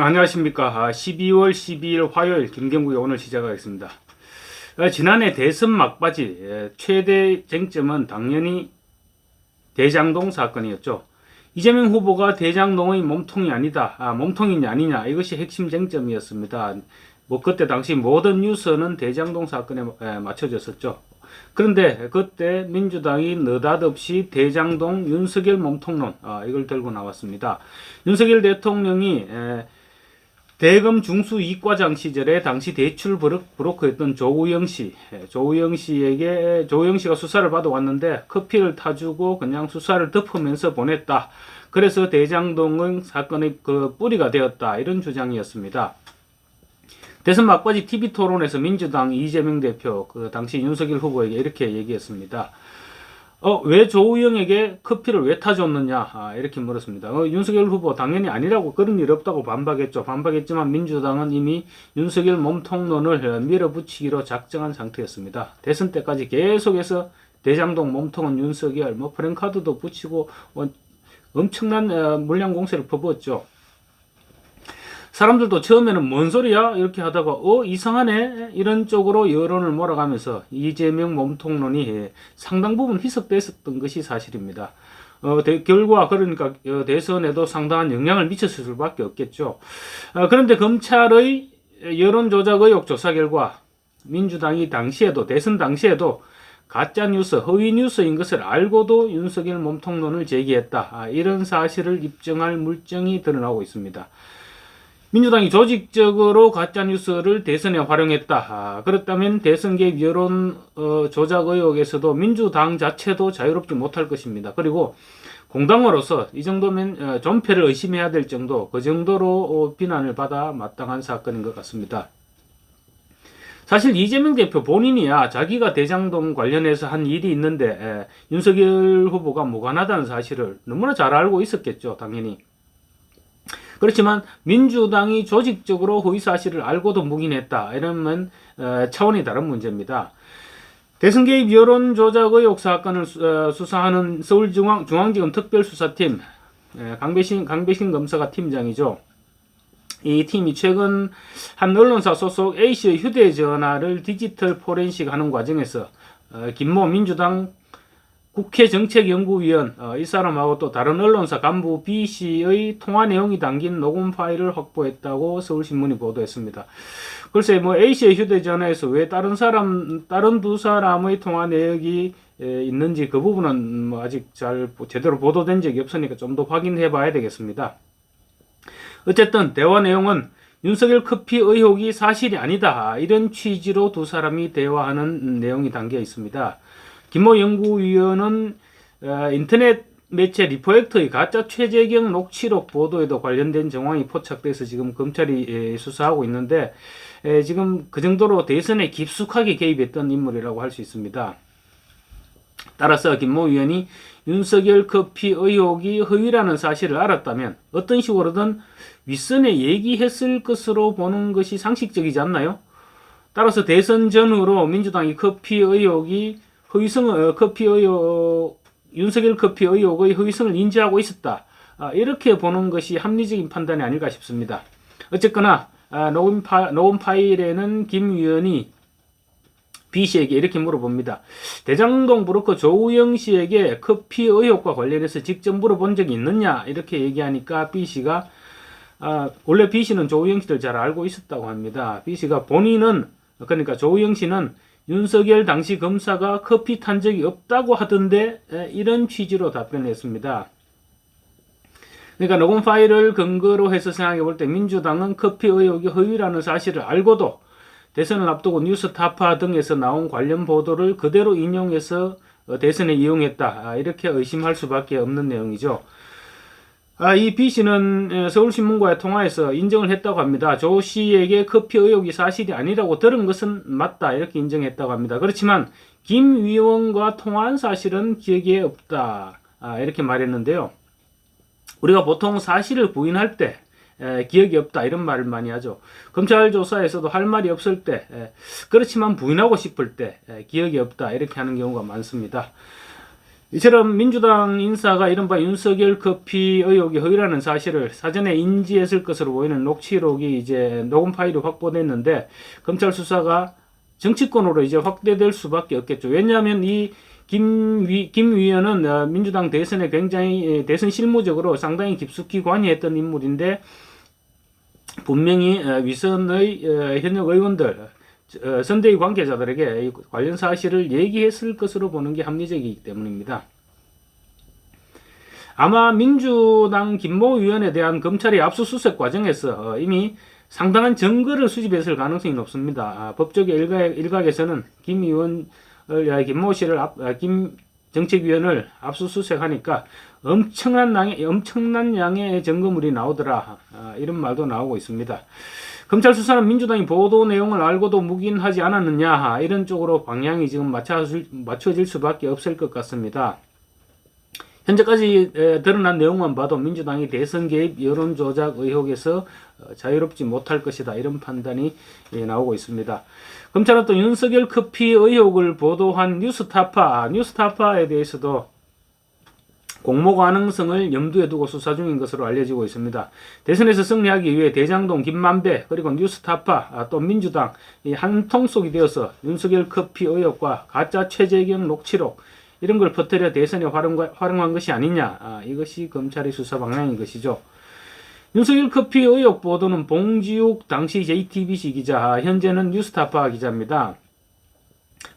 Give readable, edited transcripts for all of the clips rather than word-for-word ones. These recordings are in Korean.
안녕하십니까. 12월 12일 화요일 김경국의 오늘 시작하겠습니다. 지난해 대선 막바지 최대 쟁점은 당연히 대장동 사건이었죠. 이재명 후보가 대장동의 몸통이 아니다, 몸통이냐 아니냐, 이것이 핵심 쟁점이었습니다. 그때 당시 모든 뉴스는 대장동 사건에 맞춰졌었죠. 그런데 그때 민주당이 느닷없이 대장동 윤석열 몸통론, 이걸 들고 나왔습니다. 윤석열 대통령이 대검 중수 이과장 시절에 당시 대출 브로커였던 조우영 씨가 수사를 받아왔는데 커피를 타주고 그냥 수사를 덮으면서 보냈다. 그래서 대장동은 사건의 뿌리가 되었다. 이런 주장이었습니다. 대선 막바지 TV 토론에서 민주당 이재명 대표, 당시 윤석열 후보에게 이렇게 얘기했습니다. 왜 조우영에게 커피를 왜 타줬느냐, 이렇게 물었습니다. 윤석열 후보 당연히 아니라고, 그런 일 없다고 반박했지만 민주당은 이미 윤석열 몸통론을 밀어붙이기로 작정한 상태였습니다. 대선 때까지 계속해서 대장동 몸통은 윤석열, 프랭카드도 붙이고 엄청난 물량 공세를 퍼부었죠. 사람들도 처음에는 뭔 소리야? 이렇게 하다가 이상하네? 이런 쪽으로 여론을 몰아가면서 이재명 몸통론이 상당 부분 희석됐었던 것이 사실입니다. 결과 그러니까 대선에도 상당한 영향을 미쳤을 수밖에 없겠죠. 그런데 검찰의 여론조작 의혹 조사 결과 민주당이 대선 당시에도 가짜뉴스, 허위뉴스인 것을 알고도 윤석열 몸통론을 제기했다. 이런 사실을 입증할 물증이 드러나고 있습니다. 민주당이 조직적으로 가짜뉴스를 대선에 활용했다. 그렇다면 대선 개입 여론 조작 의혹에서도 민주당 자체도 자유롭지 못할 것입니다. 그리고 공당으로서 이 정도면 존폐를 의심해야 될 정도, 그 정도로 비난을 받아 마땅한 사건인 것 같습니다. 사실 이재명 대표 본인이야 자기가 대장동 관련해서 한 일이 있는데 윤석열 후보가 무관하다는 사실을 너무나 잘 알고 있었겠죠, 당연히. 그렇지만 민주당이 조직적으로 허위사실을 알고도 묵인했다. 이러면 차원이 다른 문제입니다. 대선 개입 여론조작 의혹 사건을 수사하는 서울중앙지검 특별수사팀, 강배신 검사가 팀장이죠. 이 팀이 최근 한 언론사 소속 A씨의 휴대전화를 디지털 포렌식 하는 과정에서 김모 민주당 국회 정책연구위원, 이 사람하고 또 다른 언론사 간부 B씨의 통화 내용이 담긴 녹음 파일을 확보했다고 서울신문이 보도했습니다. 글쎄, A씨의 휴대전화에서 왜 다른 두 사람의 통화 내역이 있는지 그 부분은 아직 제대로 보도된 적이 없으니까 좀 더 확인해 봐야 되겠습니다. 어쨌든 대화 내용은 윤석열 커피 의혹이 사실이 아니다, 이런 취지로 두 사람이 대화하는 내용이 담겨 있습니다. 김모 연구위원은 인터넷 매체 리포액터의 가짜 최재경 녹취록 보도에도 관련된 정황이 포착돼서 지금 검찰이 수사하고 있는데 지금 그 정도로 대선에 깊숙하게 개입했던 인물이라고 할 수 있습니다. 따라서 김모 위원이 윤석열 커피 의혹이 허위라는 사실을 알았다면 어떤 식으로든 윗선에 얘기했을 것으로 보는 것이 상식적이지 않나요? 따라서 대선 전후로 민주당이 윤석열 커피 의혹의 허위성을 인지하고 있었다, 이렇게 보는 것이 합리적인 판단이 아닐까 싶습니다. 어쨌거나 녹음 파일에는 김 위원이 B씨에게 이렇게 물어봅니다. 대장동 브로커 조우영 씨에게 커피 의혹과 관련해서 직접 물어본 적이 있느냐, 이렇게 얘기하니까 B씨가 원래 B씨는 조우영 씨를 잘 알고 있었다고 합니다. B씨가 그러니까 조우영 씨는 윤석열 당시 검사가 커피 탄 적이 없다고 하던데, 이런 취지로 답변했습니다. 그러니까 녹음 파일을 근거로 해서 생각해 볼 때 민주당은 커피 의혹이 허위라는 사실을 알고도 대선을 앞두고 뉴스타파 등에서 나온 관련 보도를 그대로 인용해서 대선에 이용했다, 이렇게 의심할 수밖에 없는 내용이죠. 이 B씨는 서울신문과의 통화에서 인정을 했다고 합니다. 조 씨에게 커피 의혹이 사실이 아니라고 들은 것은 맞다, 이렇게 인정했다고 합니다. 그렇지만 김 위원과 통화한 사실은 기억에 없다, 이렇게 말했는데요. 우리가 보통 사실을 부인할 때 기억이 없다, 이런 말을 많이 하죠. 검찰 조사에서도 할 말이 없을 때, 그렇지만 부인하고 싶을 때 기억이 없다, 이렇게 하는 경우가 많습니다. 이처럼 민주당 인사가 이른바 윤석열 커피 의혹이 허위라는 사실을 사전에 인지했을 것으로 보이는 녹취록이 이제 녹음 파일이 확보됐는데 검찰 수사가 정치권으로 이제 확대될 수밖에 없겠죠. 왜냐하면 이 김 위원은 민주당 대선에 굉장히 대선 실무적으로 상당히 깊숙이 관여했던 인물인데 분명히 위선의 현역 의원들 선대위 관계자들에게 관련 사실을 얘기했을 것으로 보는 게 합리적이기 때문입니다. 아마 민주당 김모 의원에 대한 검찰의 압수수색 과정에서 이미 상당한 증거를 수집했을 가능성이 높습니다. 법조계 일각에서는 김 의원, 김모 씨를 김 정책위원을 압수수색하니까 엄청난 양의 증거물이 나오더라. 이런 말도 나오고 있습니다. 검찰 수사는 민주당이 보도 내용을 알고도 묵인하지 않았느냐, 이런 쪽으로 방향이 지금 맞춰질 수밖에 없을 것 같습니다. 현재까지 드러난 내용만 봐도 민주당이 대선 개입 여론 조작 의혹에서 자유롭지 못할 것이다, 이런 판단이 나오고 있습니다. 검찰은 또 윤석열 커피 의혹을 보도한 뉴스타파에 대해서도 공모 가능성을 염두에 두고 수사 중인 것으로 알려지고 있습니다. 대선에서 승리하기 위해 대장동, 김만배, 그리고 뉴스타파, 또 민주당 한 통속이 되어서 윤석열 커피 의혹과 가짜 최재경 녹취록 이런 걸 퍼뜨려 대선에 활용한 것이 아니냐, 이것이 검찰의 수사 방향인 것이죠. 윤석열 커피 의혹 보도는 봉지욱 당시 JTBC 기자, 현재는 뉴스타파 기자입니다.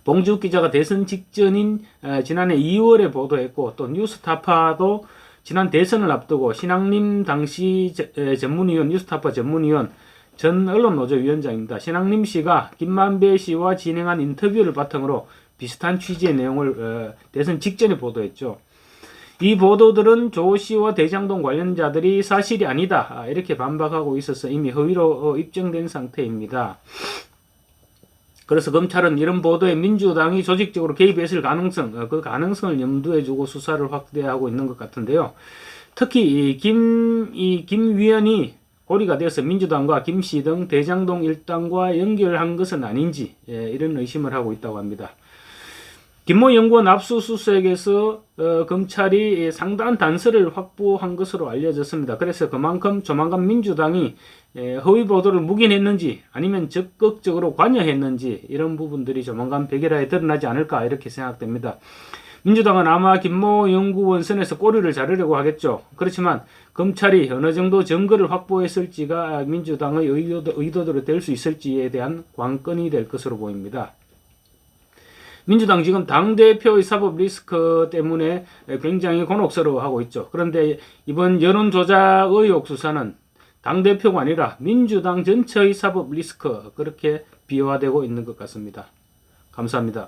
봉지욱 기자가 대선 직전인 지난해 2월에 보도했고, 또 뉴스타파도 지난 대선을 앞두고 신앙림 당시 전문위원, 뉴스타파 전문위원, 전 언론노조 위원장입니다. 신앙림 씨가 김만배 씨와 진행한 인터뷰를 바탕으로 비슷한 취지의 내용을 대선 직전에 보도했죠. 이 보도들은 조 씨와 대장동 관련자들이 사실이 아니다, 이렇게 반박하고 있어서 이미 허위로 입증된 상태입니다. 그래서 검찰은 이런 보도에 민주당이 조직적으로 개입했을 가능성, 그 가능성을 염두에 두고 수사를 확대하고 있는 것 같은데요. 특히 김 위원이 고리가 되어서 민주당과 김 씨 등 대장동 일당과 연결한 것은 아닌지, 이런 의심을 하고 있다고 합니다. 김모 연구원 압수수색에서 검찰이 상당한 단서를 확보한 것으로 알려졌습니다. 그래서 그만큼 조만간 민주당이 허위 보도를 묵인했는지 아니면 적극적으로 관여했는지 이런 부분들이 조만간 백일화에 드러나지 않을까, 이렇게 생각됩니다. 민주당은 아마 김모 연구원 선에서 꼬리를 자르려고 하겠죠. 그렇지만 검찰이 어느 정도 증거를 확보했을지가 민주당의 의도대로 될 수 있을지에 대한 관건이 될 것으로 보입니다. 민주당 지금 당대표의 사법 리스크 때문에 굉장히 곤혹스러워하고 있죠. 그런데 이번 여론조작 의혹 수사는 당대표가 아니라 민주당 전체의 사법 리스크, 그렇게 비화되고 있는 것 같습니다. 감사합니다.